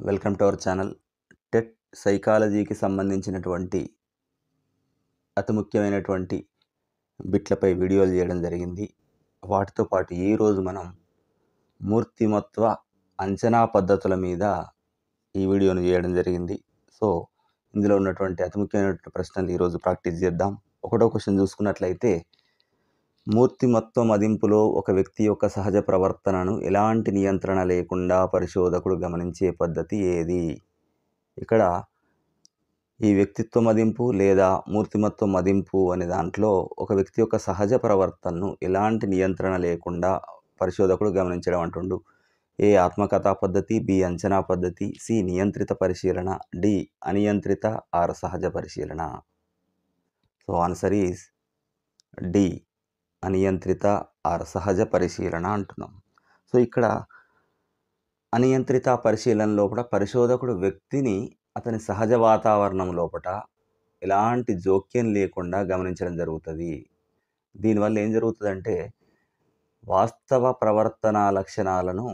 Welcome to our channel. TET సైకాలజీకి సంబంధించినటువంటి అతి ముఖ్యమైనటువంటి బిట్లపై వీడియోలు చేయడం జరిగింది. వాటితో పాటు ఈరోజు మనం మూర్తిమత్వ అంచనా పద్ధతుల మీద ఈ వీడియోను చేయడం జరిగింది. సో ఇందులో ఉన్నటువంటి అతి ముఖ్యమైనటువంటి ప్రశ్నలు ఈరోజు ప్రాక్టీస్ చేద్దాం. ఒకటో క్వశ్చన్ చూసుకున్నట్లయితే, మూర్తిమత్వ మదింపులో ఒక వ్యక్తి యొక్క సహజ ప్రవర్తనను ఎలాంటి నియంత్రణ లేకుండా పరిశోధకుడు గమనించే పద్ధతి ఏది? ఇక్కడ ఈ వ్యక్తిత్వ మదింపు లేదా మూర్తిమత్వ మదింపు అనే దాంట్లో ఒక వ్యక్తి యొక్క సహజ ప్రవర్తనను ఎలాంటి నియంత్రణ లేకుండా పరిశోధకుడు గమనించడం అంటుండు. ఏ ఆత్మకథా పద్ధతి, బి అంచనా పద్ధతి, సి నియంత్రిత పరిశీలన, డి అనియంత్రిత ఆర్ సహజ పరిశీలన. సో ఆన్సర్ ఈజ్ డి అనియంత్రిత ఆర్ సహజ పరిశీలన అంటున్నాం. సో ఇక్కడ అనియంత్రిత పరిశీలన లోపల పరిశోధకుడు వ్యక్తిని అతని సహజ వాతావరణం లోపల ఎలాంటి జోక్యం లేకుండా గమనించడం జరుగుతుంది. దీనివల్ల ఏం జరుగుతుందంటే వాస్తవ ప్రవర్తనా లక్షణాలను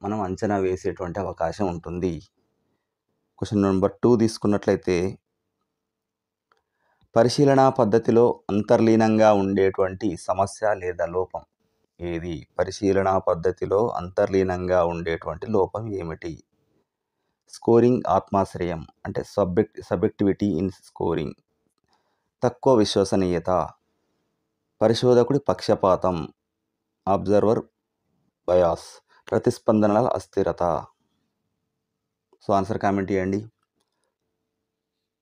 మనం అంచనా వేసేటువంటి అవకాశం ఉంటుంది. క్వశ్చన్ నెంబర్ 2 తీసుకున్నట్లయితే, పరిశీలనా పద్ధతిలో అంతర్లీనంగా ఉండేటువంటి సమస్య లేదా లోపం ఏది? పరిశీలనా పద్ధతిలో అంతర్లీనంగా ఉండేటువంటి లోపం ఏమిటి? స్కోరింగ్ ఆత్మాశ్రయం అంటే సబ్జెక్టివిటీ ఇన్ స్కోరింగ్, తక్కువ విశ్వసనీయత, పరిశోధకుడి పక్షపాతం, అబ్జర్వర్ బయాస్, ప్రతిస్పందనల అస్థిరత. సో ఆన్సర్ కామెంట్ చేయండి.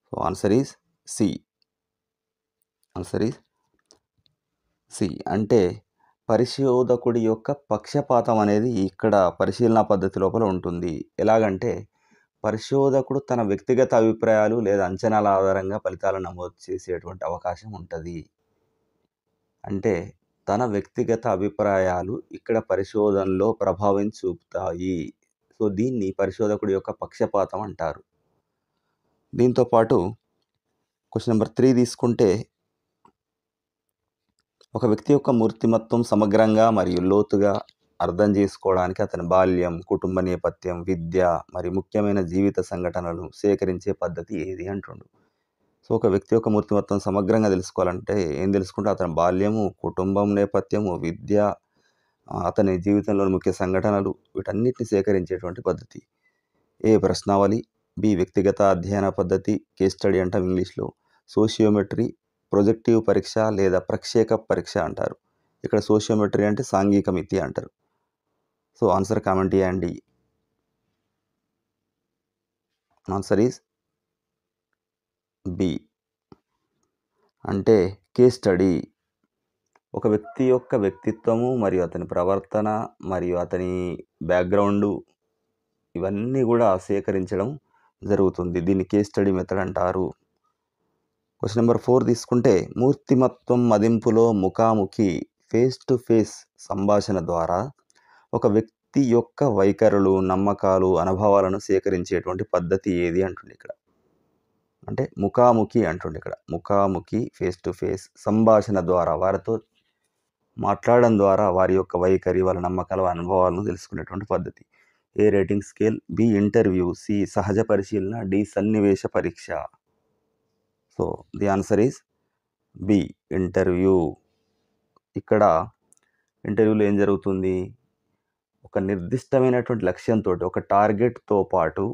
So answer is C. Answer is C. అంటే పరిశోధకుడి యొక్క పక్షపాతం అనేది ఇక్కడ పరిశీలనా పద్ధతి లోపల ఉంటుంది. ఎలాగంటే పరిశోధకుడు తన వ్యక్తిగత అభిప్రాయాలు లేదా అంచనాల ఆధారంగా ఫలితాలను నమోదు చేసేటువంటి అవకాశం ఉంటుంది. అంటే తన వ్యక్తిగత అభిప్రాయాలు ఇక్కడ పరిశోధనలో ప్రభావం చూపుతాయి. సో దీన్ని పరిశోధకుడి యొక్క పక్షపాతం అంటారు. దీంతోపాటు క్వశ్చన్ నెంబర్ 3 తీసుకుంటే, ఒక వ్యక్తి యొక్క మూర్తిమత్వం సమగ్రంగా మరియు లోతుగా అర్థం చేసుకోవడానికి అతని బాల్యం, కుటుంబ నేపథ్యం, విద్య మరియు ముఖ్యమైన జీవిత సంఘటనలు సేకరించే పద్ధతి ఏది అంటుండు. సో ఒక వ్యక్తి యొక్క మూర్తిమత్వం సమగ్రంగా తెలుసుకోవాలంటే ఏం తెలుసుకుంటే అతని బాల్యము, కుటుంబం నేపథ్యము, విద్య, అతని జీవితంలోని ముఖ్య సంఘటనలు, వీటన్నిటిని సేకరించేటువంటి పద్ధతి. ఏ ప్రశ్నావళి, బి వ్యక్తిగత అధ్యయన పద్ధతి, కేస్ స్టడీ అంటాం ఇంగ్లీష్లో, సోషియోమెట్రీ, ప్రొజెక్టివ్ పరీక్ష లేదా ప్రక్షేక పరీక్ష అంటారు. ఇక్కడ సోషియోమెట్రీ అంటే సాంఘిక మితి అంటారు. సో ఆన్సర్ కామెంట్ చేయండి. ఆన్సర్ ఈజ్ బి అంటే కేస్ స్టడీ. ఒక వ్యక్తి యొక్క వ్యక్తిత్వము మరియు అతని ప్రవర్తన మరియు అతని బ్యాక్గ్రౌండు ఇవన్నీ కూడా సేకరించడం జరుగుతుంది. దీన్ని కేస్ స్టడీ మెథడ్ అంటారు. క్వశ్చన్ నెంబర్ 4 తీసుకుంటే, మూర్తిమత్వం మదింపులో ముఖాముఖి ఫేస్ టు ఫేస్ సంభాషణ ద్వారా ఒక వ్యక్తి యొక్క వైఖరులు, నమ్మకాలు, అనుభవాలను సేకరించేటువంటి పద్ధతి ఏది అంటుంది. ఇక్కడ అంటే ముఖాముఖి అంటుండే. ఇక్కడ ముఖాముఖి ఫేస్ టు ఫేస్ సంభాషణ ద్వారా, వారితో మాట్లాడడం ద్వారా వారి యొక్క వైఖరి, వాళ్ళ నమ్మకాలు, అనుభవాలను తెలుసుకునేటువంటి పద్ధతి. A rating scale, B interview, C సహజ పరిశీలన, డి సన్నివేశ పరీక్ష. So the answer is B interview. ఇక్కడ ఇంటర్వ్యూలో ఏం జరుగుతుంది? ఒక నిర్దిష్టమైనటువంటి లక్ష్యంతో, ఒక టార్గెట్తో పాటు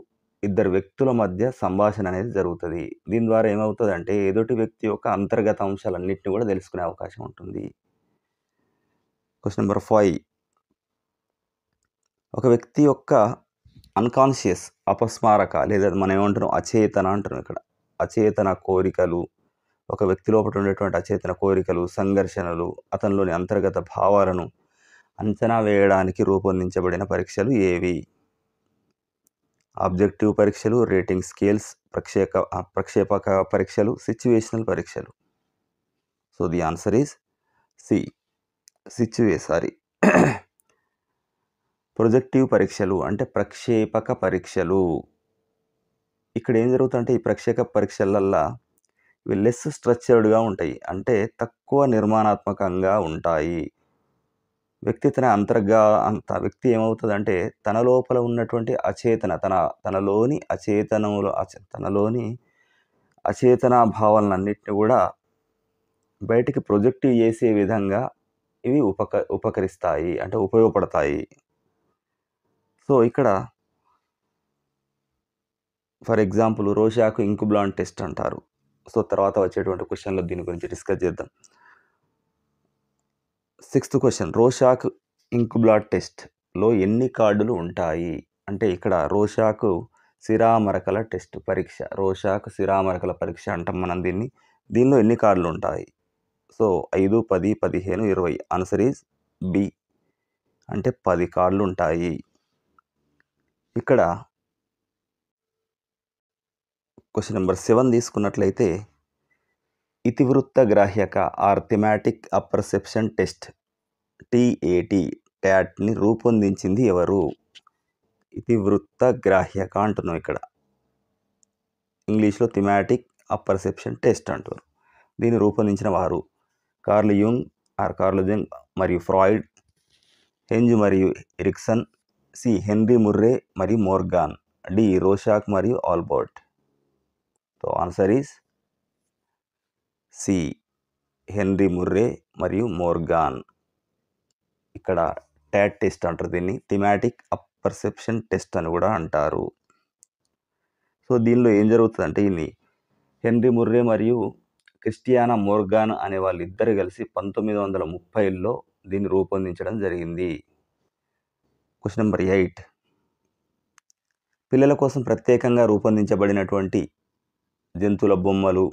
ఇద్దరు వ్యక్తుల మధ్య సంభాషణ అనేది జరుగుతుంది. దీని ద్వారా ఏమవుతుంది అంటే ఎదుటి వ్యక్తి యొక్క అంతర్గత అంశాలన్నింటినీ కూడా తెలుసుకునే అవకాశం ఉంటుంది. క్వశ్చన్ నెంబర్ 5, ఒక వ్యక్తి యొక్క అన్కాన్షియస్ అపస్మారక లేదా మనం ఏమంటున్నాం అచేతన అంటున్నాం. ఇక్కడ అచేతన కోరికలు, ఒక వ్యక్తి లోపల ఉండేటువంటి అచేతన కోరికలు, సంఘర్షణలు, అతనిలోని అంతర్గత భావాలను అంచనా వేయడానికి రూపొందించబడిన పరీక్షలు ఏవి? ఆబ్జెక్టివ్ పరీక్షలు, రేటింగ్ స్కేల్స్, ప్రక్షేపక పరీక్షలు, సిచ్యువేషనల్ పరీక్షలు. So the answer is C projective పరీక్షలు అంటే ప్రక్షేపక పరీక్షలు. ఇక్కడ ఏం జరుగుతుందంటే ఈ ప్రక్షేపక పరీక్షలల్లో ఇవి లెస్ స్ట్రక్చర్డ్గా ఉంటాయి, అంటే తక్కువ నిర్మాణాత్మకంగా ఉంటాయి. వ్యక్తి వ్యక్తి ఏమవుతుందంటే తన లోపల ఉన్నటువంటి అచేతన తనలోని తనలోని అచేతన భావాలన్నిటిని కూడా బయటికి ప్రొజెక్ట్ చేసే విధంగా ఇవి ఉపకరిస్తాయి, అంటే ఉపయోగపడతాయి. సో ఇక్కడ ఫర్ ఎగ్జాంపుల్ రోషాకు ఇంకుబ్లాన్ టెస్ట్ అంటారు. సో తర్వాత వచ్చేటువంటి క్వశ్చన్లో దీని గురించి డిస్కస్ చేద్దాం. 6th క్వశ్చన్, రోషాక్ ఇంకుబ్లాట్ టెస్ట్లో ఎన్ని కార్డులు ఉంటాయి? అంటే ఇక్కడ రోషాకు సిరామరకల టెస్ట్ పరీక్ష, రోషాకు సిరామరకల పరీక్ష అంటాం మనం దీన్ని. దీనిలో ఎన్ని కార్డులు ఉంటాయి? సో 5, 10, 15, 20. ఆన్సర్ ఈజ్ బి, అంటే 10 కార్డులు ఉంటాయి. ఇక్కడ క్వశ్చన్ నెంబర్ 7 తీసుకున్నట్లయితే ఇతివృత్త గ్రాహ్యక or thematic apperception test TAT ని రూపొందించింది ఎవరు? ఇతివృత్త గ్రాహ్యక అంటున్నాం ఇక్కడ, ఇంగ్లీష్లో థెమాటిక్ అపర్సెప్షన్ టెస్ట్ అంటారు. దీన్ని రూపొందించిన వారు కార్ల్ జంగ్ మరియు ఫ్రాయిడ్, హెంజ్ మరియు ఎరిక్సన్, సి హెన్రీ ముర్రే మరియు మోర్గాన్, డి రోషాక్ మరియు Albert. So answer is C, Henry Murray మరియు మోర్గాన్. ఇక్కడ ట్యాట్ టెస్ట్ అంటారు దీన్ని, థెమాటిక్ అపర్సెప్షన్ టెస్ట్ అని కూడా అంటారు. సో దీనిలో ఏం జరుగుతుందంటే ఇది హెన్రీ ముర్రే మరియు క్రిస్టియానా మోర్గాన్ అనే వాళ్ళిద్దరు కలిసి 1930లో దీన్ని రూపొందించడం జరిగింది. క్వశ్చన్ నెంబర్ 8, పిల్లల కోసం ప్రత్యేకంగా రూపొందించబడినటువంటి జంతువుల బొమ్మలు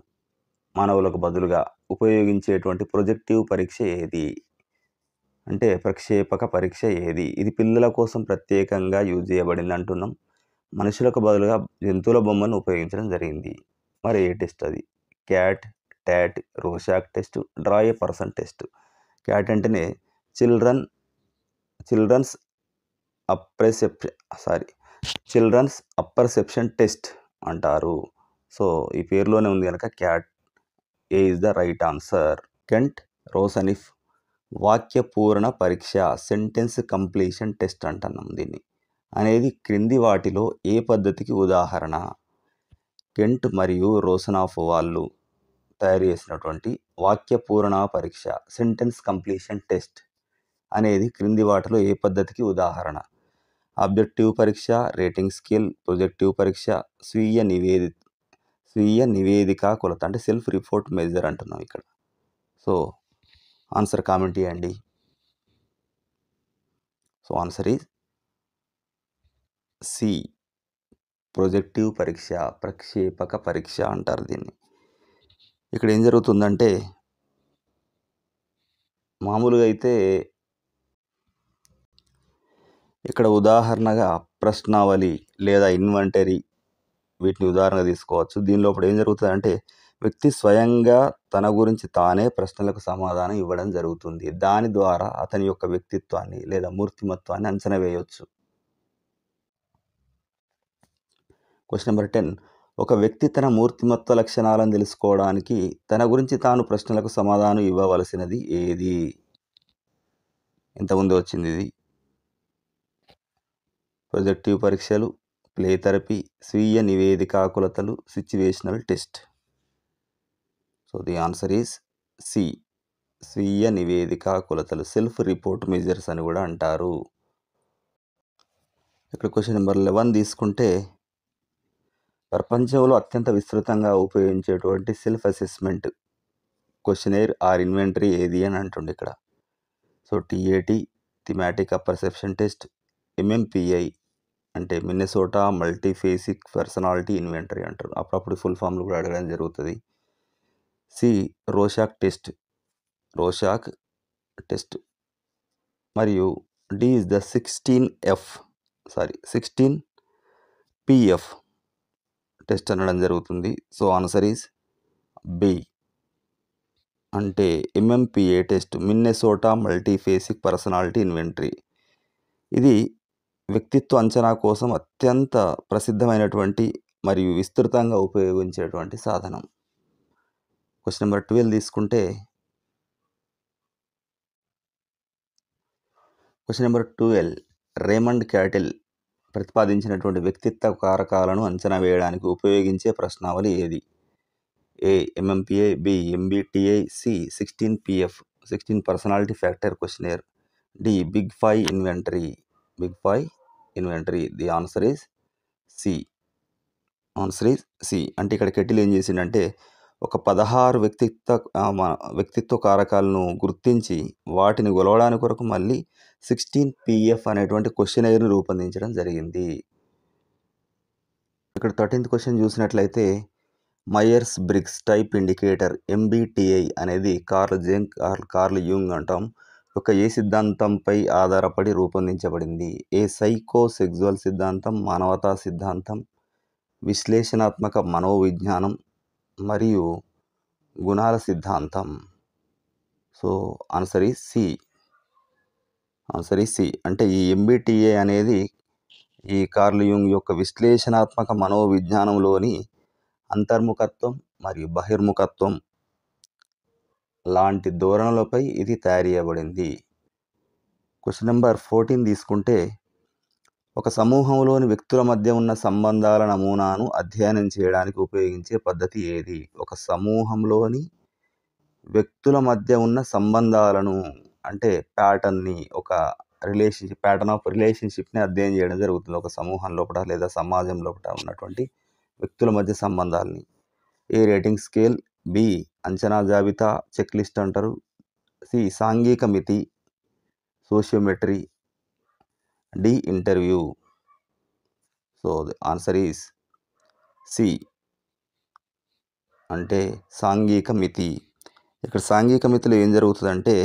మానవులకు బదులుగా ఉపయోగించేటువంటి ప్రొజెక్టివ్ పరీక్ష ఏది? అంటే ప్రక్షేపక పరీక్ష ఏది? ఇది పిల్లల కోసం ప్రత్యేకంగా యూజ్ చేయబడింది అంటున్నాం. మనుషులకు బదులుగా జంతువుల బొమ్మను ఉపయోగించడం జరిగింది. మరి ఏ టెస్ట్ అది? CAT, TAT, Rorschach test, draw a person test. CAT అంటేనే చిల్డ్రన్స్ అపర్సెప్షన్ టెస్ట్ అంటారు. సో ఈ పేరులోనే ఉంది కనుక CAT A is the right answer. Kent Rosanoff వాక్య పూరణ పరీక్ష, సెంటెన్స్ కంప్లీషన్ టెస్ట్ అంటున్నాం దీన్ని, అనేది క్రింది వాటిలో ఏ పద్ధతికి ఉదాహరణ? కెంట్ మరియు రోసనాఫ్ వాళ్ళు తయారు చేసినటువంటి వాక్య పూరణ పరీక్ష, సెంటెన్స్ కంప్లీషన్ టెస్ట్ అనేది క్రింది వాటిలో ఏ పద్ధతికి ఉదాహరణ? ఆబ్జెక్టివ్ పరీక్ష, రేటింగ్ స్కేల్, ప్రొజెక్టివ్ పరీక్ష, స్వీయ నివేదిక కొలత, అంటే సెల్ఫ్ రిపోర్ట్ మెజర్ అంటున్నాం ఇక్కడ. సో ఆన్సర్ కామెంట్ చేయండి. So answer is C, projective పరీక్ష, ప్రక్షేపక పరీక్ష అంటారు దీన్ని. ఇక్కడ ఏం జరుగుతుందంటే మామూలుగా అయితే ఇక్కడ ఉదాహరణగా ప్రశ్నావళి లేదా ఇన్వెంటరీ వీటిని ఉదాహరణగా తీసుకోవచ్చు. దీనిలో ఇప్పుడు ఏం జరుగుతుందంటే వ్యక్తి స్వయంగా తన గురించి తానే ప్రశ్నలకు సమాధానం ఇవ్వడం జరుగుతుంది. దాని ద్వారా అతని యొక్క వ్యక్తిత్వాన్ని లేదా మూర్తిమత్వాన్ని అంచనా వేయవచ్చు. క్వశ్చన్ నెంబర్ 10, ఒక వ్యక్తి తన మూర్తిమత్వ లక్షణాలను తెలుసుకోవడానికి తన గురించి తాను ప్రశ్నలకు సమాధానం ఇవ్వవలసినది ఏది? ఇంతకుముందు వచ్చింది ఇది. ప్రొజెక్టివ్ పరీక్షలు, ప్లే థెరపీ, స్వీయ నివేదికా కొలతలు, situational test. So the answer is C, స్వీయ నివేదికా కొలతలు, సెల్ఫ్ రిపోర్ట్ మెజర్స్ అని కూడా అంటారు. ఇక్కడ క్వశ్చన్ నెంబర్ 11 తీసుకుంటే ప్రపంచంలో అత్యంత విస్తృతంగా ఉపయోగించేటువంటి self assessment questionnaire or inventory ఏది అని అంటుండే ఇక్కడ. So TAT, thematic apperception test, MMPI అంటే మిన్నెసోటా మల్టీఫేసిక్ పర్సనాలిటీ ఇన్వెంటరీ అంటారు. అప్పుడప్పుడు ఫుల్ ఫామ్లు కూడా అడగడం జరుగుతుంది. సి రోషాక్ టెస్ట్ మరియు D is the 16PF test అనడం జరుగుతుంది. సో ఆన్సర్ ఈజ్ బి, అంటే MMPA test, Minnesota multiphasic personality inventory. ఇది వ్యక్తిత్వ అంచనా కోసం అత్యంత ప్రసిద్ధమైనటువంటి మరియు విస్తృతంగా ఉపయోగించేటువంటి సాధనం. క్వశ్చన్ నెంబర్ 12 తీసుకుంటే క్వశ్చన్ నెంబర్ 12. రేమండ్ క్యాటిల్ ప్రతిపాదించినటువంటి వ్యక్తిత్వ కారకాలను అంచనా వేయడానికి ఉపయోగించే ప్రశ్నావళి ఏది? A. MMPA, B. MBTI, C. 16PF 16 personality factor questionnaire, D. Big 5 inventory. The answer is C. అంటే ఇక్కడ కెటిల్ ఏం చేసిండంటే ఒక 16 వ్యక్తిత్వ కారకాలను గుర్తించి వాటిని కొలవడానికి కొరకు మళ్ళీ 16PF అనేటువంటి క్వశ్చనైర్ని రూపొందించడం జరిగింది. ఇక్కడ 13th క్వశ్చన్ చూసినట్లయితే Myers Briggs type indicator MBTI అనేది కార్ల్ యూంగ్ అంటాం ఒక ఏ సిద్ధాంతంపై ఆధారపడి రూపొందించబడింది? ఏ సైకో సెక్సువల్ సిద్ధాంతం, మానవతా సిద్ధాంతం, విశ్లేషణాత్మక మనోవిజ్ఞానం మరియు గుణాల సిద్ధాంతం. So answer is C. అంటే ఈ MBTI అనేది ఈ కార్ల్ యూంగ్ యొక్క విశ్లేషణాత్మక మనోవిజ్ఞానంలోని అంతర్ముఖత్వం మరియు బహిర్ముఖత్వం లాంటి ధోరణులపై ఇది తయారు చేయబడింది. క్వశ్చన్ నెంబర్ 14 తీసుకుంటే ఒక సమూహంలోని వ్యక్తుల మధ్య ఉన్న సంబంధాల నమూనాను అధ్యయనం చేయడానికి ఉపయోగించే పద్ధతి ఏది? ఒక సమూహంలోని వ్యక్తుల మధ్య ఉన్న సంబంధాలను అంటే ప్యాటర్న్ ఆఫ్ రిలేషన్షిప్ని అధ్యయనం చేయడం జరుగుతుంది. ఒక సమూహం లోపల లేదా సమాజం లోపల ఉన్నటువంటి వ్యక్తుల మధ్య సంబంధాలని. ఏ. Rating scale, B. అంచనా జాబితా చెక్ లిస్ట్ అంటారు, సి. సాంఘిక మితి sociometry, D. Interview. So the answer is C. అంటే సాంఘిక మితి. ఇక్కడ సాంఘిక మితిలో ఏం జరుగుతుందంటే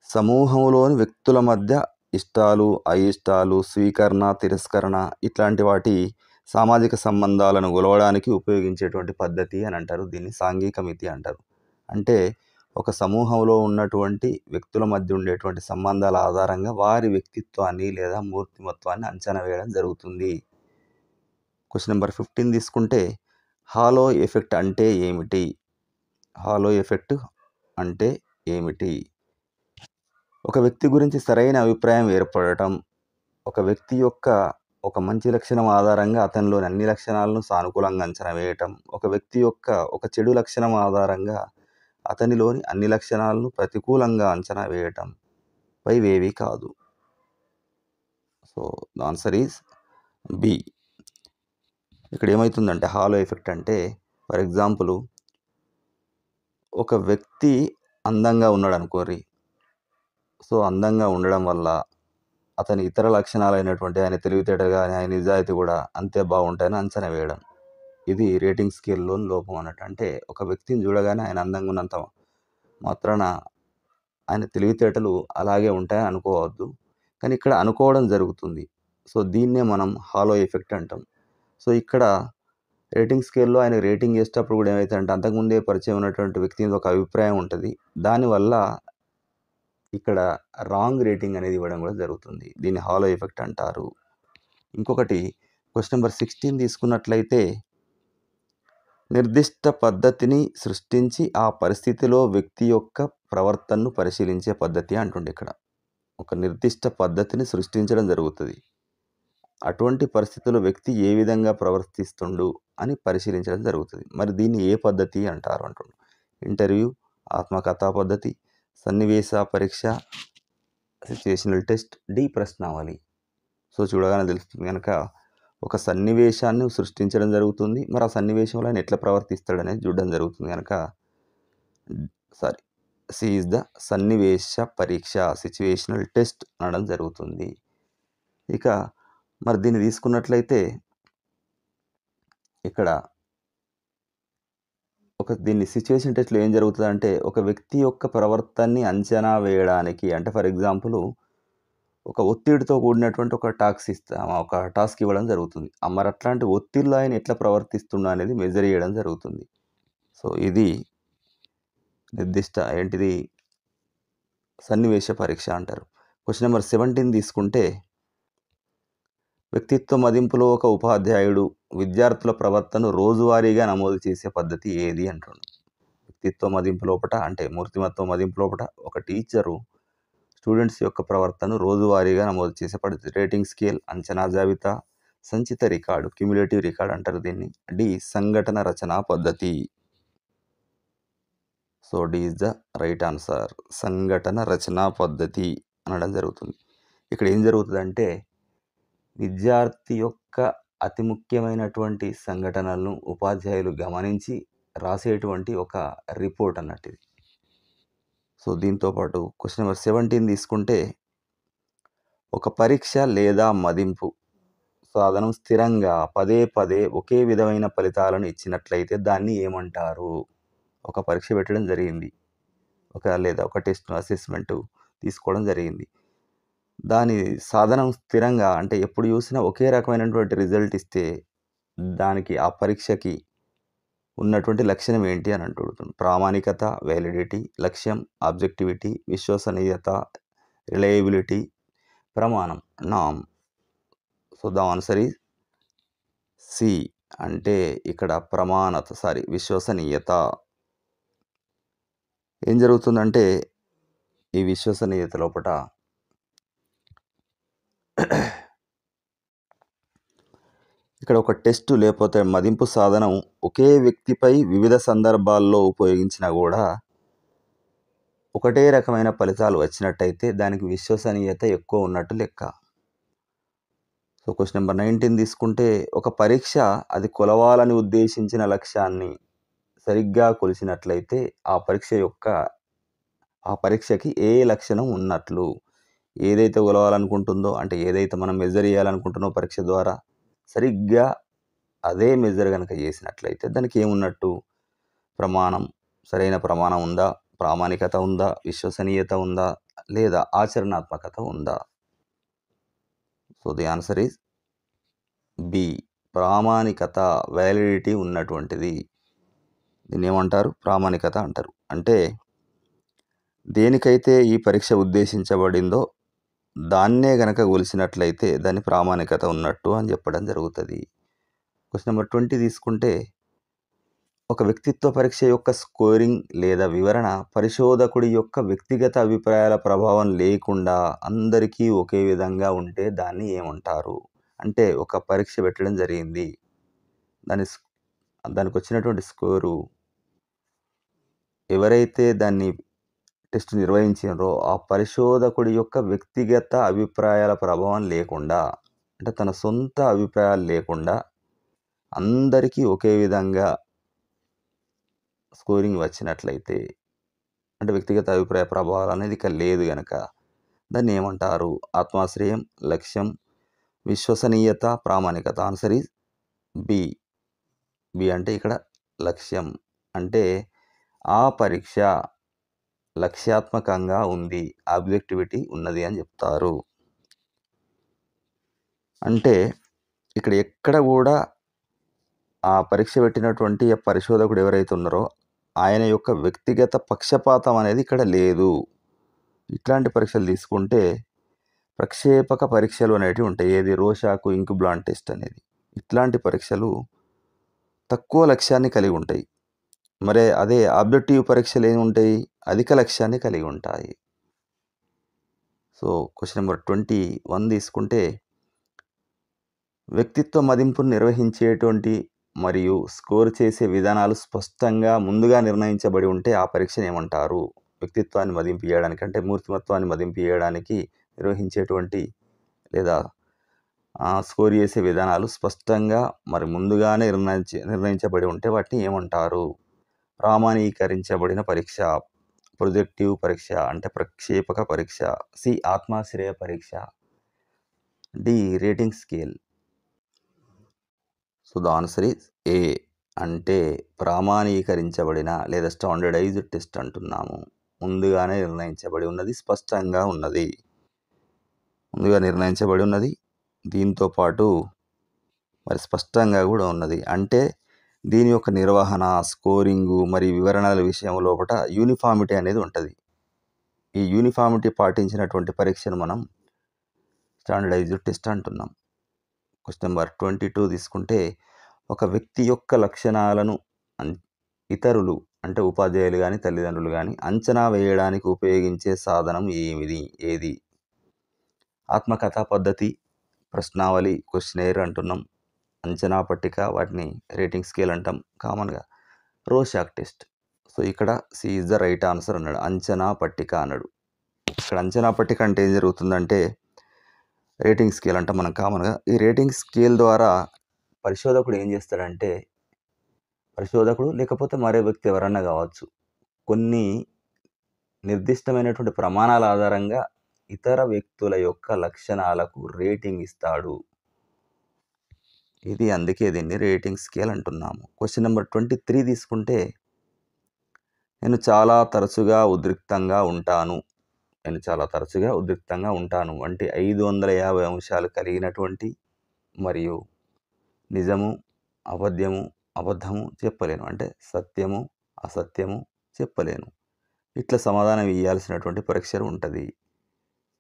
సమూహంలోని వ్యక్తుల మధ్య ఇష్టాలు, అయిష్టాలు, స్వీకరణ, తిరస్కరణ ఇట్లాంటి వాటి సామాజిక సంబంధాలను కొలవడానికి ఉపయోగించేటువంటి పద్ధతి అని అంటారు. దీన్ని సాంఘిక మితి అంటారు. అంటే ఒక సమూహంలో ఉన్నటువంటి వ్యక్తుల మధ్య ఉండేటువంటి సంబంధాల ఆధారంగా వారి వ్యక్తిత్వాన్ని లేదా మూర్తిమత్వాన్ని అంచనా వేయడం జరుగుతుంది. క్వశ్చన్ నెంబర్ 15 తీసుకుంటే హాలో ఎఫెక్ట్ అంటే ఏమిటి? ఒక వ్యక్తి గురించి సరైన అభిప్రాయం ఏర్పడటం, ఒక వ్యక్తి యొక్క ఒక మంచి లక్షణం ఆధారంగా అతనిలోని అన్ని లక్షణాలను సానుకూలంగా అంచనా వేయటం, ఒక వ్యక్తి యొక్క ఒక చెడు లక్షణం ఆధారంగా అతనిలోని అన్ని లక్షణాలను ప్రతికూలంగా అంచనా వేయటం పైవేవి కాదు. So the answer is B. ఇక్కడ ఏమవుతుందంటే హాలో ఎఫెక్ట్ అంటే ఫర్ ఎగ్జాంపుల్ ఒక వ్యక్తి అందంగా ఉన్నాడు అనుకోరి. సో అందంగా ఉండడం వల్ల అతని ఇతర లక్షణాలైనటువంటి ఆయన తెలివితేటలు కానీ ఆయన నిజాయితీ కూడా అంతే బాగుంటాయని అంచనా వేయడం. ఇది రేటింగ్ స్కేల్లోని లోపం అన్నట్టు. అంటే ఒక వ్యక్తిని చూడగానే ఆయన అందంగా ఉన్నంత మాత్రాన ఆయన తెలివితేటలు అలాగే ఉంటాయని అనుకోవద్దు. కానీ ఇక్కడ అనుకోవడం జరుగుతుంది. సో దీన్నే మనం హాలో ఎఫెక్ట్ అంటాం. సో ఇక్కడ రేటింగ్ స్కేల్లో ఆయన రేటింగ్ చేసేటప్పుడు కూడా ఏమవుతుందంటే అంతకుముందే పరిచయం ఉన్నటువంటి వ్యక్తి మీద ఒక అభిప్రాయం ఉంటుంది. దానివల్ల ఇక్కడ రాంగ్ రేటింగ్ అనేది ఇవ్వడం కూడా జరుగుతుంది. దీన్ని హాలో ఎఫెక్ట్ అంటారు. ఇంకొకటి క్వశ్చన్ నెంబర్ 16 తీసుకున్నట్లయితే నిర్దిష్ట పద్ధతిని సృష్టించి ఆ పరిస్థితిలో వ్యక్తి యొక్క ప్రవర్తనను పరిశీలించే పద్ధతి అంటుండే. ఇక్కడ ఒక నిర్దిష్ట పద్ధతిని సృష్టించడం జరుగుతుంది. అటువంటి పరిస్థితుల్లో వ్యక్తి ఏ విధంగా ప్రవర్తిస్తుండు అని పరిశీలించడం జరుగుతుంది. మరి దీన్ని ఏ పద్ధతి అంటారు అంటుండు. ఇంటర్వ్యూ, ఆత్మకథా పద్ధతి, సన్నివేశ పరీక్ష, సిచ్యువేషనల్ టెస్ట్, డి. ప్రశ్నావళి. సో చూడగానే తెలుస్తుంది కనుక ఒక సన్నివేశాన్ని సృష్టించడం జరుగుతుంది. మరి ఆ సన్నివేశంలో ఆయన ఎట్లా ప్రవర్తిస్తాడు అనేది చూడడం జరుగుతుంది కనుక సి ఈజ్ ద సన్నివేశ పరీక్ష, సిచ్యువేషనల్ టెస్ట్ అనడం జరుగుతుంది. ఇక మరి దీన్ని తీసుకున్నట్లయితే ఇక్కడ దీన్ని సిచ్యువేషన్ టెస్ట్లో ఏం జరుగుతుందంటే ఒక వ్యక్తి యొక్క ప్రవర్తనని అంచనా వేయడానికి అంటే ఫర్ ఎగ్జాంపుల్ ఒక ఒత్తిడితో కూడినటువంటి ఒక టాస్క్ ఇవ్వడం జరుగుతుంది. మరి అట్లాంటి ఒత్తిడిలో ఆయన ఎట్లా ప్రవర్తిస్తుండో అనేది మెజర్ చేయడం జరుగుతుంది. సో ఇది నిర్దిష్ట సన్నివేశ పరీక్ష అంటారు. క్వశ్చన్ నెంబర్ 17 తీసుకుంటే వ్యక్తిత్వ మదింపులో ఒక ఉపాధ్యాయుడు విద్యార్థుల ప్రవర్తనను రోజువారీగా నమోదు చేసే పద్ధతి ఏది అంటున్నాడు. వ్యక్తిత్వ మదింపు లోపట అంటే మూర్తిమత్వ మదింపు లోపట ఒక టీచరు స్టూడెంట్స్ యొక్క ప్రవర్తనను రోజువారీగా నమోదు చేసే పద్ధతి. రేటింగ్ స్కేల్, అంచనా జాబితా, సంచిత రికార్డు, క్యుములేటివ్ రికార్డ్ అంటారు దీన్ని. డి సంఘటన రచనా పద్ధతి. So D is the right answer. సంఘటన రచనా పద్ధతి అనడం జరుగుతుంది. ఇక్కడ ఏం జరుగుతుందంటే విద్యార్థి యొక్క అతి ముఖ్యమైనటువంటి సంఘటనలను ఉపాధ్యాయులు గమనించి రాసేటువంటి ఒక రిపోర్ట్ అన్నట్టు ఇది. సో దీంతోపాటు క్వశ్చన్ నెంబర్ 17 తీసుకుంటే ఒక పరీక్ష లేదా మదింపు సాధనం స్థిరంగా పదే పదే ఒకే విధమైన ఫలితాలను ఇచ్చినట్లయితే దాన్ని ఏమంటారు? ఒక పరీక్ష పెట్టడం జరిగింది, లేదా ఒక టెస్ట్ అసెస్మెంట్ తీసుకోవడం జరిగింది. దాని సాధనం స్థిరంగా అంటే ఎప్పుడు చూసినా ఒకే రకమైనటువంటి రిజల్ట్ ఇస్తే దానికి ఆ పరీక్షకి ఉన్నటువంటి లక్షణం ఏంటి అని అడుగుతుంది. ప్రామాణికత, వ్యాలిడిటీ, లక్ష్యం, ఆబ్జెక్టివిటీ, విశ్వసనీయత, రిలయబిలిటీ, ప్రమాణం, నామ్. So the answer is C. అంటే ఇక్కడ విశ్వసనీయత. ఏం జరుగుతుందంటే ఈ విశ్వసనీయత లోపల ఇక్కడ ఒక టెస్ట్ లేకపోతే మదింపు సాధనం ఒకే వ్యక్తిపై వివిధ సందర్భాల్లో ఉపయోగించినా కూడా ఒకటే రకమైన ఫలితాలు వచ్చినట్టయితే దానికి విశ్వసనీయత ఎక్కువ ఉన్నట్టు లెక్క. సో క్వశ్చన్ నెంబర్ 19 తీసుకుంటే ఒక పరీక్ష అది కొలవాలని ఉద్దేశించిన లక్ష్యాన్ని సరిగ్గా కొలిచినట్లయితే ఆ పరీక్షకి ఏ లక్షణం ఉన్నట్లు? ఏదైతే కొలవాలనుకుంటుందో అంటే ఏదైతే మనం మెజర్ చేయాలనుకుంటున్నో పరీక్ష ద్వారా సరిగ్గా అదే మెజర్ కనుక చేసినట్లయితే దానికి ఏమున్నట్టు? ప్రమాణం, సరైన ప్రమాణం ఉందా, ప్రామాణికత ఉందా, విశ్వసనీయత ఉందా, లేదా ఆచరణాత్మకత ఉందా? So the answer is B. ప్రామాణికత, వ్యాలిడిటీ ఉన్నటువంటిది. దీన్ని ఏమంటారు? ప్రామాణికత అంటారు. అంటే దేనికైతే ఈ పరీక్ష ఉద్దేశించబడిందో దాన్నే గనక కొలిచినట్లయితే దాన్ని ప్రామాణికత ఉన్నట్టు అని చెప్పడం జరుగుతుంది. క్వశ్చన్ నెంబర్ 20 తీసుకుంటే ఒక వ్యక్తిత్వ పరీక్ష యొక్క స్కోరింగ్ లేదా వివరణ పరిశోధకుడి యొక్క వ్యక్తిగత అభిప్రాయాల ప్రభావం లేకుండా అందరికీ ఒకే విధంగా ఉంటే దాన్ని ఏమంటారు? అంటే ఒక పరీక్ష పెట్టడం జరిగింది, దానికి వచ్చినటువంటి స్కోరు ఎవరైతే దాన్ని టెస్ట్ నిర్వహించారో ఆ పరిశోధకుడి యొక్క వ్యక్తిగత అభిప్రాయాల ప్రభావం లేకుండా అంటే తన సొంత అభిప్రాయాలు లేకుండా అందరికీ ఒకే విధంగా స్కోరింగ్ వచ్చినట్లయితే అంటే వ్యక్తిగత అభిప్రాయ ప్రభావాలు అనేది ఇక లేదు కనుక దాన్ని ఏమంటారు? ఆత్మాశ్రయం, లక్ష్యం, విశ్వసనీయత, ప్రామాణికత. Answer is B. బి అంటే ఇక్కడ లక్ష్యం. అంటే ఆ పరీక్ష లక్ష్యాత్మకంగా ఉంది, ఆబ్జెక్టివిటీ ఉన్నది అని చెప్తారు. అంటే ఇక్కడ ఎక్కడ కూడా ఆ పరీక్ష పెట్టినటువంటి పరిశోధకుడు ఎవరైతే ఉన్నారో ఆయన యొక్క వ్యక్తిగత పక్షపాతం అనేది ఇక్కడ లేదు. ఇట్లాంటి పరీక్షలు తీసుకుంటే ప్రక్షేపక పరీక్షలు అనేటివి ఉంటాయి. ఏది? రోషాకు ఇంక్ బ్లాండ్ టెస్ట్ అనేది. ఇట్లాంటి పరీక్షలు తక్కువ లక్ష్యాన్ని కలిగి ఉంటాయి. మరి అదే ఆబ్జెక్టివ్ పరీక్షలు ఏముంటాయి? అధిక లక్ష్యాన్ని కలిగి ఉంటాయి. సో క్వశ్చన్ నెంబర్ 21 తీసుకుంటే వ్యక్తిత్వ మదింపును నిర్వహించేటువంటి మరియు స్కోర్ చేసే విధానాలు స్పష్టంగా ముందుగా నిర్ణయించబడి ఉంటే ఆ పరీక్షను ఏమంటారు? వ్యక్తిత్వాన్ని మదింపు చేయడానికి అంటే మూర్తిమత్వాన్ని మదింపు చేయడానికి నిర్వహించేటువంటి లేదా స్కోర్ చేసే విధానాలు స్పష్టంగా మరి ముందుగానే నిర్ణయించబడి ఉంటే వాటిని ఏమంటారు? ప్రామాణీకరించబడిన పరీక్ష, ప్రొజెక్టివ్ పరీక్ష అంటే ప్రక్షేపక పరీక్ష, సి ఆత్మాశ్రయ పరీక్ష, D rating scale. So the answer is A. అంటే ప్రామాణీకరించబడిన లేదా స్టాండర్డైజ్డ్ టెస్ట్ అంటున్నాము. ముందుగానే నిర్ణయించబడి ఉన్నది, స్పష్టంగా ఉన్నది, ముందుగా నిర్ణయించబడి ఉన్నది, దీంతోపాటు మరి స్పష్టంగా కూడా ఉన్నది. అంటే దీని యొక్క నిర్వహణ, స్కోరింగు మరియు వివరణల విషయం లోపల యూనిఫామిటీ అనేది ఉంటుంది. ఈ యూనిఫామిటీ పాటించినటువంటి పరీక్షను మనం స్టాండర్డైజ్డ్ టెస్ట్ అంటున్నాం. క్వశ్చన్ నెంబర్ 22 తీసుకుంటే ఒక వ్యక్తి యొక్క లక్షణాలను ఇతరులు అంటే ఉపాధ్యాయులు గాని, తల్లిదండ్రులు గాని అంచనా వేయడానికి ఉపయోగించే సాధనం ఏది? ఆత్మకథా పద్ధతి, ప్రశ్నావళి, క్వెషనైర్ అంటున్నాం. అంచనా పట్టిక, వాటిని రేటింగ్ స్కేల్ అంటాం కామన్‌గా. Rorschach test. సో, ఇక్కడ C is the right answer అన్నాడు. అంచనా పట్టిక అన్నాడు. ఇక్కడ అంచనా పట్టిక అంటే ఏం జరుగుతుందంటే రేటింగ్ స్కేల్ అంటాం మనం కామన్‌గా. ఈ రేటింగ్ స్కేల్ ద్వారా పరిశోధకుడు ఏం చేస్తాడంటే, పరిశోధకుడు లేకపోతే మరో వ్యక్తి ఎవరన్నా కావచ్చు, కొన్ని నిర్దిష్టమైనటువంటి ప్రమాణాల ఆధారంగా ఇతర వ్యక్తుల యొక్క లక్షణాలకు రేటింగ్ ఇస్తాడు. అందుకే దీన్ని రేటింగ్ స్కేల్ అంటున్నాము. క్వెషన్ నెంబర్ 23 తీసుకుంటే, నేను చాలా తరచుగా ఉద్రిక్తంగా ఉంటాను వంటి 550 అంశాలు కలిగినటువంటి మరియు నిజము, అబద్ధము చెప్పలేను. అంటే సత్యము, అసత్యము చెప్పలేను. ఇట్లా సమాధానం ఇయ్యాల్సినటువంటి పరీక్ష ఉంటుంది.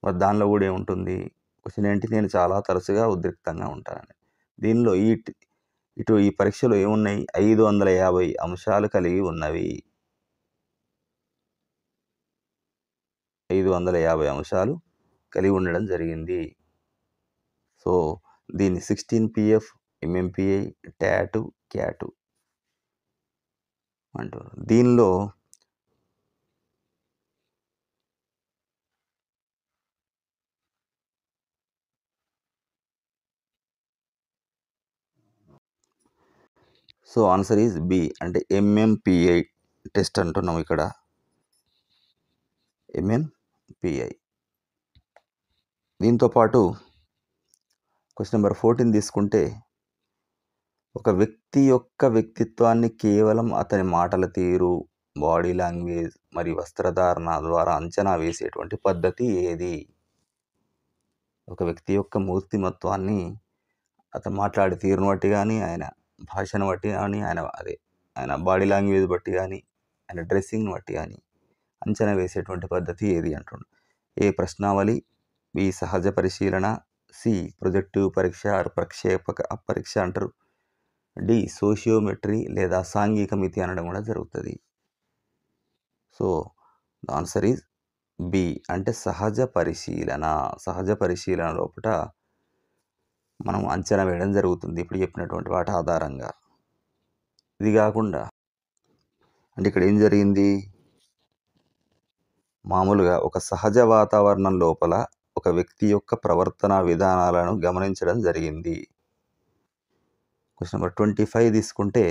మరి దానిలో కూడా ఏముంటుంది? క్వెషన్ ఏంటి? నేను చాలా తరచుగా ఉద్రిక్తంగా ఉంటానని. దీనిలో ఈ పరీక్షలో ఏమున్నాయి? 550 అంశాలు కలిగి ఉన్నవి. 550 అంశాలు కలిగి ఉండడం జరిగింది. సో, దీన్ని 16 PF, MMPI, TAT, CAT అంటారు. దీనిలో సో ఆన్సర్ ఈజ్ బి. అంటే MMPI టెస్ట్ అంటున్నాం ఇక్కడ. MMPI. దీంతో పాటు క్వెషన్ నెంబర్ 14 తీసుకుంటే, ఒక వ్యక్తి యొక్క వ్యక్తిత్వాన్ని కేవలం అతని మాటల తీరు, బాడీ లాంగ్వేజ్ మరియు వస్త్రధారణ ద్వారా అంచనా వేసేటువంటి పద్ధతి ఏది? ఒక వ్యక్తి యొక్క మూర్తిమత్వాన్ని అతను మాట్లాడే తీరును బట్టి కానీ, ఆయన భాషను బట్టి కానీ, ఆయన బాడీ లాంగ్వేజ్ బట్టి కానీ, ఆయన డ్రెస్సింగ్ని బట్టి కానీ అంచనా వేసేటువంటి పద్ధతి ఏది అంటుండు. ఏ ప్రశ్నావళి, బి సహజ పరిశీలన, సి ప్రొజెక్టివ్ పరీక్ష ఆర్ ప్రక్షేపక పరీక్ష అంటారు, డి సోషియోమెట్రీ లేదా సాంఘిక మితి అనడం కూడా జరుగుతుంది. So the answer is B. అంటే సహజ పరిశీలన లోపల మనం అంచనా వేయడం జరుగుతుంది ఇప్పుడు చెప్పినటువంటి వాటి ఆధారంగా. ఇది కాకుండా అంటే ఇక్కడ ఏం జరిగింది? మామూలుగా ఒక సహజ వాతావరణం లోపల ఒక వ్యక్తి యొక్క ప్రవర్తన విధానాలను గమనించడం జరిగింది. క్వెషన్ నెంబర్ 25 తీసుకుంటే,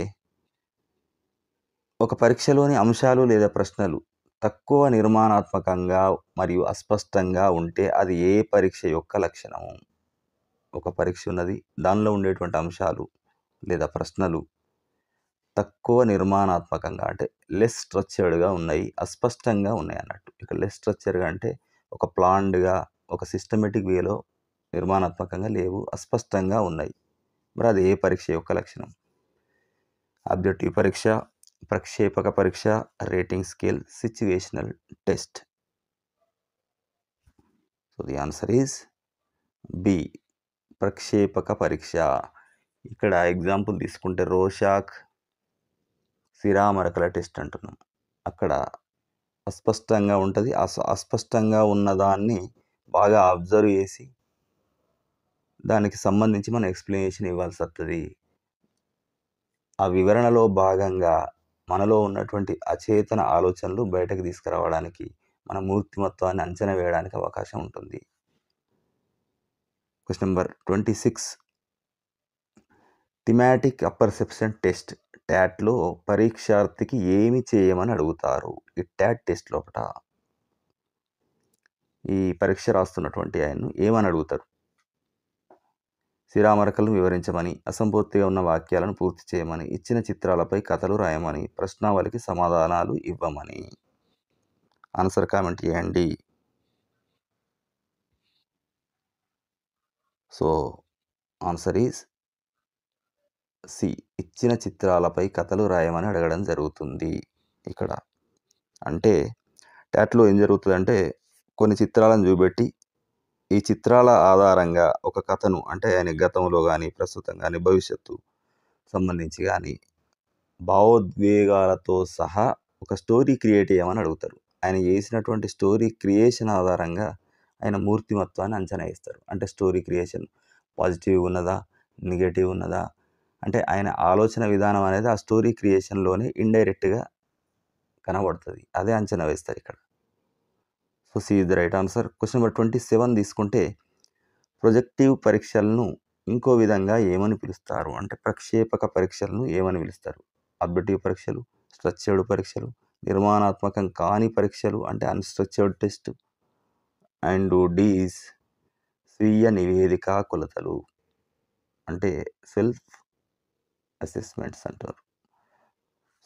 ఒక పరీక్షలోని అంశాలు లేదా ప్రశ్నలు తక్కువ నిర్మాణాత్మకంగా మరియు అస్పష్టంగా ఉంటే అది ఏ పరీక్ష యొక్క లక్షణము? ఒక పరీక్ష ఉన్నది, దానిలో ఉండేటువంటి అంశాలు లేదా ప్రశ్నలు తక్కువ నిర్మాణాత్మకంగా అంటే లెస్ స్ట్రక్చర్డ్గా ఉన్నాయి, అస్పష్టంగా ఉన్నాయి అన్నట్టు. ఇక్కడ లెస్ స్ట్రక్చర్గా అంటే ఒక ప్లాన్డ్గా, ఒక సిస్టమేటిక్ వేలో నిర్మాణాత్మకంగా లేవు, అస్పష్టంగా ఉన్నాయి. మరి అది ఏ పరీక్ష యొక్క లక్షణం? ఆబ్జెక్టివ్ పరీక్ష, ప్రక్షేపక పరీక్ష, rating scale, situational test. So the answer is B. ప్రక్షేపక పరీక్ష. ఇక్కడ ఎగ్జాంపుల్ తీసుకుంటే రోషాక్, సిరామరకల టెస్ట్ అంటున్నాం. అక్కడ అస్పష్టంగా ఉంటుంది. అస్పష్టంగా ఉన్నదాన్ని బాగా అబ్జర్వ్ చేసి దానికి సంబంధించి మనం ఎక్స్ప్లెనేషన్ ఇవ్వాల్సి వస్తుంది. ఆ వివరణలో భాగంగా మనలో ఉన్నటువంటి అచేతన ఆలోచనలు బయటకు తీసుకురావడానికి, మన మూర్తిమత్వాన్ని అంచనా వేయడానికి అవకాశం ఉంటుంది. Question number 26, thematic apperception test, ట్యాట్లో పరీక్షార్థికి ఏమి చేయమని అడుగుతారు? ఈ ట్యాట్ టెస్ట్ లోపల ఈ పరీక్ష రాస్తున్నటువంటి ఆయన్ను ఏమని అడుగుతారు? సిరామరకలను వివరించమని, అసంపూర్తిగా ఉన్న వాక్యాలను పూర్తి చేయమని, ఇచ్చిన చిత్రాలపై కథలు రాయమని, ప్రశ్నావళికి సమాధానాలు ఇవ్వమని. ఆన్సర్ కామెంట్ చేయండి. So answer is C. ఇచ్చిన చిత్రాలపై కథలు రాయమని అడగడం జరుగుతుంది ఇక్కడ. అంటే ట్యాట్లో ఏం జరుగుతుందంటే కొన్ని చిత్రాలను చూపెట్టి ఈ చిత్రాల ఆధారంగా ఒక కథను, అంటే ఆయన గతంలో కానీ, ప్రస్తుతం కానీ, భవిష్యత్తు సంబంధించి కానీ భావోద్వేగాలతో సహా ఒక స్టోరీ క్రియేట్ చేయమని అడుగుతారు. ఆయన చేసినటువంటి స్టోరీ క్రియేషన్ ఆధారంగా ఆయన మూర్తిమత్వాన్ని అంచనా వేస్తారు. అంటే స్టోరీ క్రియేషన్ పాజిటివ్ ఉన్నదా? నెగెటివ్ ఉన్నదా? అంటే ఆయన ఆలోచన విధానం అనేది ఆ స్టోరీ క్రియేషన్‌లోనే ఇండైరెక్ట్‌గా కనబడుతది. అదే అంచనా వేస్తారు ఇక్కడ. So, C is the right answer. Question number 27 తీసుకుంటే ప్రొజెక్టివ్ పరీక్షలను ఇంకో విధంగా ఏమని పిలుస్తారు? అంటే ప్రక్షేపక పరీక్షలను ఏమని పిలుస్తారు? ఆబ్జెక్టివ్ పరీక్షలు, స్ట్రక్చర్డ్ పరీక్షలు, నిర్మాణాత్మకం కాని పరీక్షలు అంటే unstructured test and D is స్వీయ నివేదిక కొలతలు అంటే సెల్ఫ్ అసెస్మెంట్స్ అంటారు.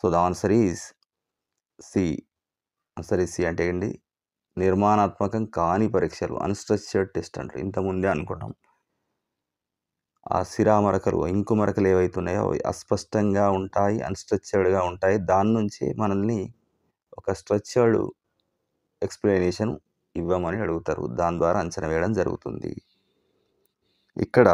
So, the answer is C. Answer is C అంటే ఏంటి? నిర్మాణాత్మకం కాని పరీక్షలు అన్‌స్ట్రక్చర్డ్ టెస్ట్ అంటారు. ఇంతకుముందే అనుకున్నాం. ఆ సిరా మరకలు, ఇంకు మరకలు ఏవైతే ఉన్నాయో అవి అస్పష్టంగా ఉంటాయి, అన్‌స్ట్రక్చర్డ్‌గా ఉంటాయి. దాని నుంచి మనల్ని ఒక స్ట్రక్చర్డ్ ఎక్స్‌ప్లనేషన్ ఇవ్వమని అడుగుతారు. దాని ద్వారా అంచనా వేయడం జరుగుతుంది. ఇక్కడ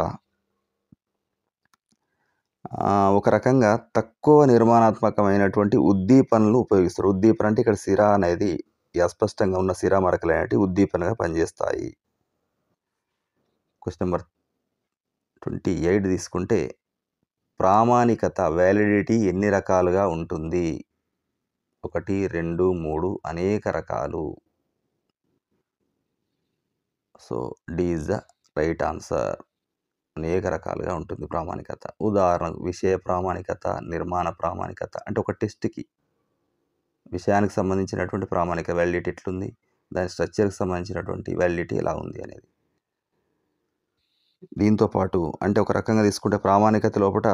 ఒక రకంగా తక్కువ నిర్మాణాత్మకమైనటువంటి ఉద్దీపనలు ఉపయోగిస్తారు. ఉద్దీపన అంటే ఇక్కడ సిరా అనేది ఈ అస్పష్టంగా ఉన్న సిరా మరకలు అనేటివి ఉద్దీపనగా పనిచేస్తాయి. క్వెషన్ నంబర్ 28 తీసుకుంటే ప్రామాణికత వాలిడిటీ ఎన్ని రకాలుగా ఉంటుంది? 1, 2, 3 అనేక రకాలు. So, D is the right answer. అనేక రకాలుగా ఉంటుంది ప్రామాణికత. ఉదాహరణకు విషయ ప్రామాణికత, నిర్మాణ ప్రామాణికత అంటే ఒక టెస్ట్‌కి విషయానికి సంబంధించినటువంటి ప్రామాణిక వాలిడిటీ ఎట్లుంది? దాని స్ట్రక్చర్‌కి సంబంధించినటువంటి వాలిడిటీ ఎలా ఉంది అనేది. దీంతో పాటు అంటే ఒక రకంగా తీసుకుంటే ప్రామాణికత లోపట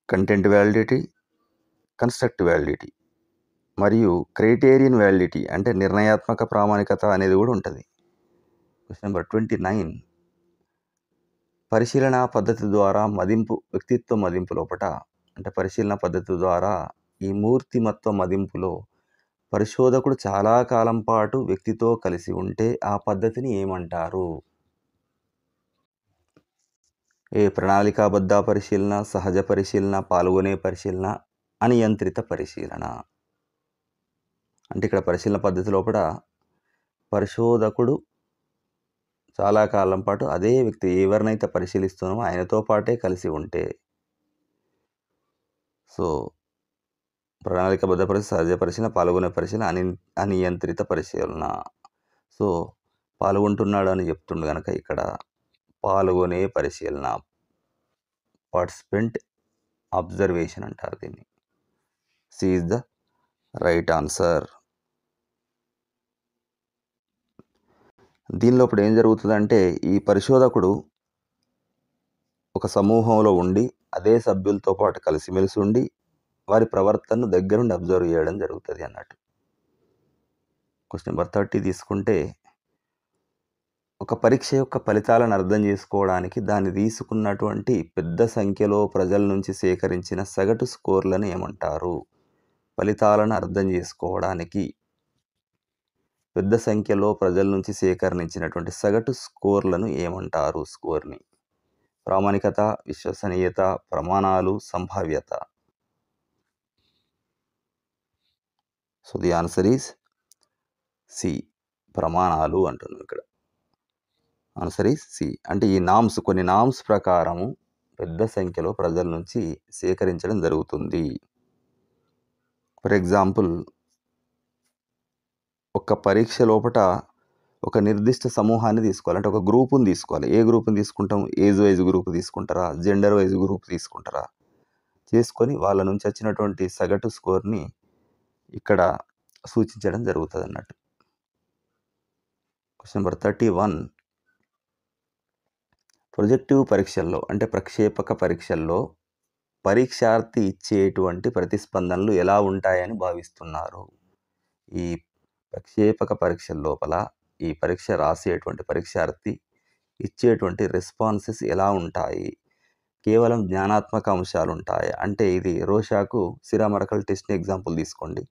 కంటెంట్ వాలిడిటీ, కన్‌స్ట్రక్ట్ వాలిడిటీ మరియు క్రైటీరియన్ వాలిడిటీ అంటే నిర్ణయాత్మక ప్రామాణికత అనేది కూడా ఉంటది. క్వెషన్ నంబర్ 29 పరిశీలన పద్ధతి ద్వారా వ్యక్తిత్వ మదింపు లోపట అంటే పరిశీలన పద్ధతి ద్వారా ఈ మూర్తిమత్వ మదింపులో పరిశోధకుడు చాలా కాలం పాటు వ్యక్తితో కలిసి ఉంటే ఆ పద్ధతిని ఏమంటారు? ఏ ప్రణాళికాబద్ధ పరిశీలన, సహజ పరిశీలన, పాల్గొనే పరిశీలన, అనియంత్రిత పరిశీలన. అంటే ఇక్కడ పరిశీలన పద్ధతి లోపట పరిశోధకుడు చాలా కాలం పాటు అదే వ్యక్తి ఎవరినైతే పరిశీలిస్తున్నామో ఆయనతో పాటే కలిసి ఉంటే సో ప్రణాళికాబద్ధ పరిశీలన, సహజ పరిశీలన, పాల్గొనే పరిశీలన, అనియంత్రిత పరిశీలన. సో, పాల్గొంటున్నాడు అని చెప్తుండు గనక ఇక్కడ పాల్గొనే పరిశీలన పార్టిసిపెంట్ అబ్జర్వేషన్ అంటారు దీన్ని. C is the right answer. దీనిలో ఇప్పుడు ఏం జరుగుతుందంటే ఈ పరిశోధకుడు ఒక సమూహంలో ఉండి అదే సభ్యులతో పాటు కలిసిమెలిసి ఉండి వారి ప్రవర్తనను దగ్గరుండి అబ్జర్వ్ చేయడం జరుగుతుంది అన్నట్టు. క్వెషన్ నెంబర్ 30 తీసుకుంటే ఒక పరీక్ష యొక్క ఫలితాలను అర్థం చేసుకోవడానికి దాన్ని తీసుకున్నటువంటి పెద్ద సంఖ్యలో ప్రజల నుంచి సేకరించిన సగటు స్కోర్లను ఏమంటారు? ఫలితాలను అర్థం చేసుకోవడానికి పెద్ద సంఖ్యలో ప్రజల నుంచి సేకరించినటువంటి సగటు స్కోర్లను ఏమంటారు? స్కోర్‌ని. ప్రామాణికత, విశ్వసనీయత, ప్రమాణాలు, సంభావ్యత. So, the answer is C. ప్రమాణాలు అంటున్నాం ఇక్కడ. Answer is C. అంటే ఈ కొన్ని నామ్స్ ప్రకారము పెద్ద సంఖ్యలో ప్రజల నుంచి సేకరించడం జరుగుతుంది. ఫర్ ఎగ్జాంపుల్ ఒక పరీక్ష లోపట ఒక నిర్దిష్ట సమూహాన్ని తీసుకోవాలి. అంటే ఒక గ్రూపుని తీసుకోవాలి. ఏ గ్రూప్‌ని తీసుకుంటాం? ఏజ్ వైజ్ గ్రూప్ తీసుకుంటారా? జెండర్ వైజ్ గ్రూప్ తీసుకుంటారా? చేసుకొని వాళ్ళ నుంచి వచ్చినటువంటి సగటు స్కోర్‌ని ఇక్కడ సూచించడం జరుగుతదన్నట్టు. క్వెషన్ నంబర్ 31 ప్రొజెక్టివ్ పరీక్షల్లో అంటే ప్రక్షేపక పరీక్షల్లో పరీక్షార్థి ఇచ్చేటువంటి ప్రతిస్పందనలు ఎలా ఉంటాయని భావిస్తున్నారు? ఈ ప్రక్షేపక పరీక్షల లోపల ఈ పరీక్ష రాసేటువంటి పరీక్షార్థి ఇచ్చేటువంటి రెస్పాన్సెస్ ఎలా ఉంటాయి? కేవలం జ్ఞానాత్మక అంశాలు ఉంటాయి. అంటే ఇది రోషాకు సిరా మరకల్ టెస్ట్‌ని ఎగ్జాంపుల్ తీసుకోండి.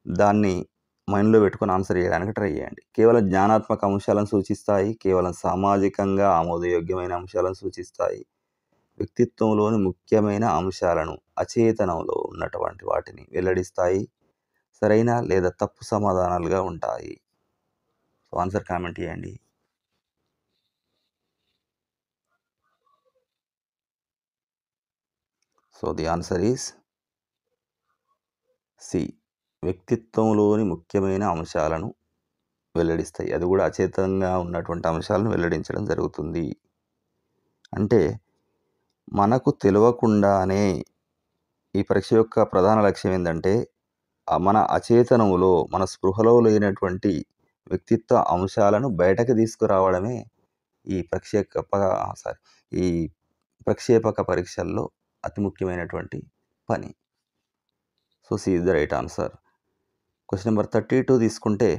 దాన్ని మైండ్‌లో పెట్టుకొని ఆన్సర్ చేయడానికి ట్రై చేయండి. కేవలం జ్ఞానాత్మక అంశాలను సూచిస్తాయి. కేవలం సామాజికంగా ఆమోదయోగ్యమైన అంశాలను సూచిస్తాయి. వ్యక్తిత్వంలోని ముఖ్యమైన అంశాలను, అచేతనంలో ఉన్నటువంటి వాటిని వెల్లడిస్తాయి. సరైన లేదా తప్పు సమాధానాలుగా ఉంటాయి. సో, ఆన్సర్ కామెంట్ చేయండి. So, the answer is C. వ్యక్తిత్వంలోని ముఖ్యమైన అంశాలను వెల్లడిస్తాయి. అది కూడా అచేతనంగా ఉన్నటువంటి అంశాలను వెల్లడించడం జరుగుతుంది. అంటే మనకు తెలవకుండానే ఈ పరీక్ష యొక్క ప్రధాన లక్ష్యం ఏందంటే, మన అచేతనములో, మన స్పృహలో లేనటువంటి వ్యక్తిత్వ అంశాలను బయటకు తీసుకురావడమే ఈ ఈ ప్రక్షేపక పరీక్షల్లో అతి ముఖ్యమైనటువంటి పని. So, C is the right answer. Question number 32 తీసుకుంటే,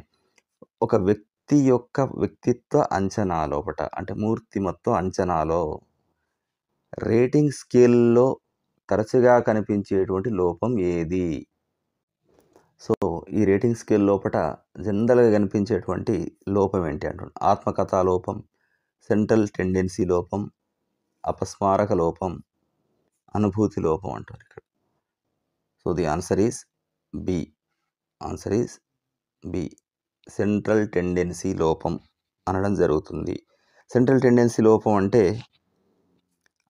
ఒక వ్యక్తి యొక్క వ్యక్తిత్వ అంచనా లోపట అంటే మూర్తిమత్వ అంచనాలో రేటింగ్ స్కేల్‌లో తరచుగా కనిపించేటువంటి లోపం ఏది? సో, ఈ రేటింగ్ స్కేల్ లోపట జనరల్‌గా కనిపించేటువంటి లోపం ఏంటి అంటుండు. ఆత్మకథా లోపం, సెంట్రల్ టెండెన్సీ లోపం, అపస్మారక లోపం, అనుభూతి లోపం అంటారు ఇక్కడ. So, the answer is B. Answer is B. Central tendency లోపం అనడం జరుగుతుంది. సెంట్రల్ టెండెన్సీ లోపం అంటే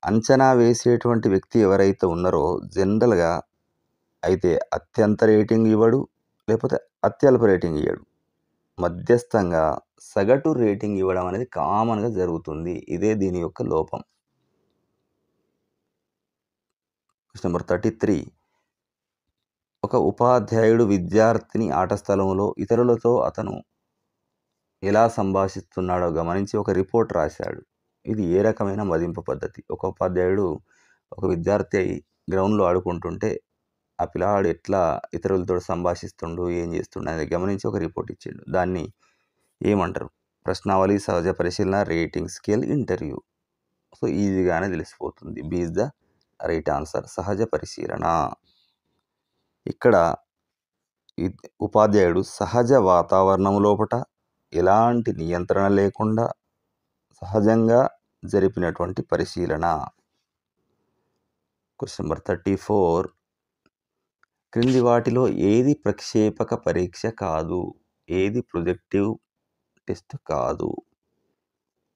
అంచనా వేసేటువంటి వ్యక్తి ఎవరైతే ఉన్నారో జనరల్‌గా అయితే అత్యంత రేటింగ్ ఇవ్వడు, లేకపోతే అత్యల్ప రేటింగ్ ఇయ్యడు. మధ్యస్థంగా సగటు రేటింగ్ ఇవ్వడం అనేది కామన్‌గా జరుగుతుంది. ఇదే దీని యొక్క లోపం. Question number 33. ఒక ఉపాధ్యాయుడు విద్యార్థిని ఆట స్థలంలో ఇతరులతో అతను ఎలా సంభాషిస్తున్నాడో గమనించి ఒక రిపోర్ట్ రాశాడు. ఇది ఏ రకమైన మదింపు పద్ధతి? ఒక ఉపాధ్యాయుడు ఒక విద్యార్థి గ్రౌండ్‌లో ఆడుకుంటుంటే, ఆ పిల్లాడు ఎట్లా ఇతరులతో సంభాషిస్తుండు, ఏం చేస్తుండు అనేది గమనించి ఒక రిపోర్ట్ ఇచ్చిండు. దాన్ని ఏమంటారు? ప్రశ్నావళి, సహజ పరిశీలన, రేటింగ్ స్కేల్, ఇంటర్వ్యూ. సో, ఈజీగానే తెలిసిపోతుంది. B is the right answer. సహజ పరిశీలన. ఇక్కడ ఉపాధ్యాయుడు సహజ వాతావరణం లోపట ఎలాంటి నియంత్రణ లేకుండా సహజంగా జరిపినటువంటి పరిశీలన. Question number 34. క్రింది వాటిలో ఏది ప్రక్షేపక పరీక్ష కాదు? ఏది ప్రొజెక్టివ్ టెస్ట్ కాదు?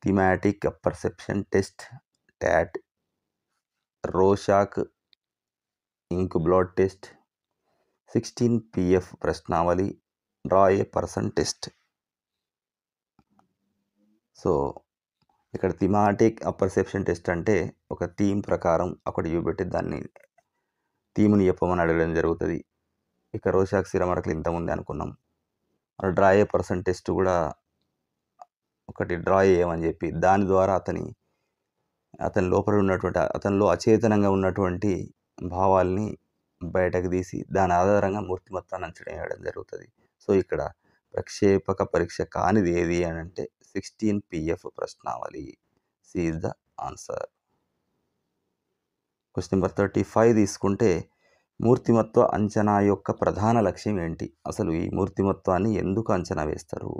Thematic perception test, TAT, Rorschach ink blot test, 16 PF ప్రశ్నావళి, draw a person test. So, ఇక్కడ థీమాటిక్ పర్సెప్షన్ టెస్ట్ అంటే ఒక థీమ్ ప్రకారం ఒకటి చూపెట్టి దాన్ని థీమ్‌ని చెప్పమని అడగడం జరుగుతుంది. ఇక రోషాక్ సిరమరకలు ఇంతకుముందే అనుకున్నాం. డ్రా ఏ పర్సన్ టెస్ట్ కూడా ఒకటి డ్రా చేయమని చెప్పి దాని ద్వారా అతని లోపల ఉన్నటువంటి అతనిలో అచేతనంగా ఉన్నటువంటి భావాల్ని బయటకు తీసి దాని ఆధారంగా మూర్తిమత్వాన్ని అంచనా వేయడం జరుగుతుంది. సో, ఇక్కడ ప్రక్షేపక పరీక్ష కానిది ఏది అని అంటే 16 PF ప్రశ్నావళి. C is the answer. Question number 35 తీసుకుంటే, మూర్తిమత్వ అంచనా యొక్క ప్రధాన లక్ష్యం ఏంటి? అసలు ఈ మూర్తిమత్వాన్ని ఎందుకు అంచనా వేస్తారు?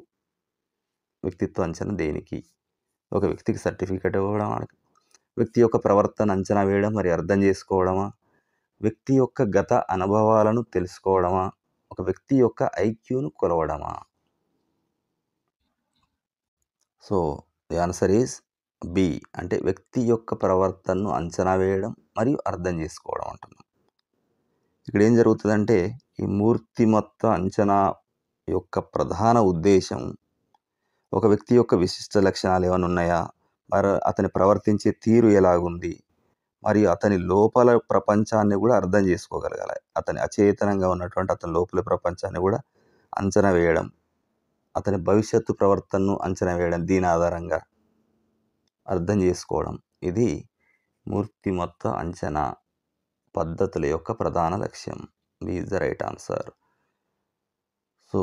వ్యక్తిత్వ అంచనా దేనికి? ఒక వ్యక్తికి సర్టిఫికెట్ ఇవ్వడమా? వ్యక్తి యొక్క ప్రవర్తన అంచనా వేయడం మరి అర్థం చేసుకోవడమా? వ్యక్తి యొక్క గత అనుభవాలను తెలుసుకోవడమా? ఒక వ్యక్తి యొక్క ఐక్యూను కొలవడమా? So, the answer is B. అంటే వ్యక్తి యొక్క ప్రవర్తనను అంచనా వేయడం మరియు అర్థం చేసుకోవడం అంటున్నాం. ఇక్కడ ఏం జరుగుతుందంటే, ఈ మూర్తిమత్వ అంచనా యొక్క ప్రధాన ఉద్దేశం ఒక వ్యక్తి యొక్క విశిష్ట లక్షణాలు ఏమైనా ఉన్నాయా? మరి అతని ప్రవర్తించే తీరు ఎలాగుంది? మరియు అతని లోపల ప్రపంచాన్ని కూడా అర్థం చేసుకోగలగాలి. అతని అచేతనంగా ఉన్నటువంటి అతని లోపల ప్రపంచాన్ని కూడా అంచనా వేయడం, అతని భవిష్యత్తు ప్రవర్తనను అంచనా వేయడం, దీని ఆధారంగా అర్థం చేసుకోవడం. ఇది మూర్తిమత్వ అంచనా పద్ధతుల యొక్క ప్రధాన లక్ష్యం. B is the right answer. So,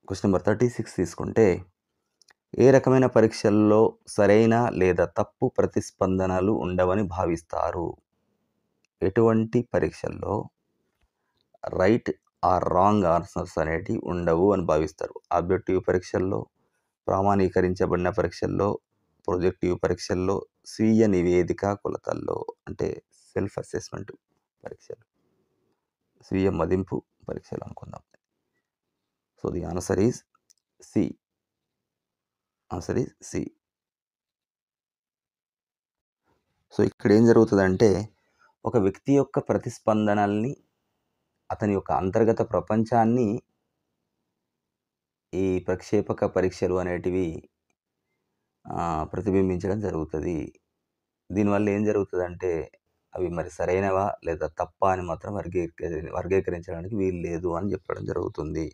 question number 36 తీసుకుంటే, ఏ రకమైన పరీక్షల్లో సరైన లేదా తప్పు ప్రతిస్పందనలు ఉండవని భావిస్తారు? ఎటువంటి పరీక్షల్లో రైట్ ఆర్ రాంగ్ ఆన్సర్స్ అనేటివి ఉండవు అని భావిస్తారు? ఆబ్జెక్టివ్ పరీక్షల్లో, ప్రామాణీకరించబడిన పరీక్షల్లో, ప్రొజెక్టివ్ పరీక్షల్లో, స్వీయ నివేదిక కొలతల్లో అంటే సెల్ఫ్ అసెస్మెంట్ పరీక్షలు, స్వీయ మదింపు పరీక్షలు అనుకుందాం. So the answer is C. Answer is C. So ఇక్కడ ఏం జరుగుతుందంటే ఒక వ్యక్తి యొక్క ప్రతిస్పందనల్ని, అతని యొక్క అంతర్గత ప్రపంచాన్ని ఈ ప్రక్షేపక పరీక్షలు అనేటివి ప్రతిబింబించడం జరుగుతుంది. దీనివల్ల ఏం జరుగుతుందంటే అవి మరి సరైనవా లేదా తప్పా అని మాత్రం వర్గీకరించడానికి వీలు లేదు అని చెప్పడం జరుగుతుంది.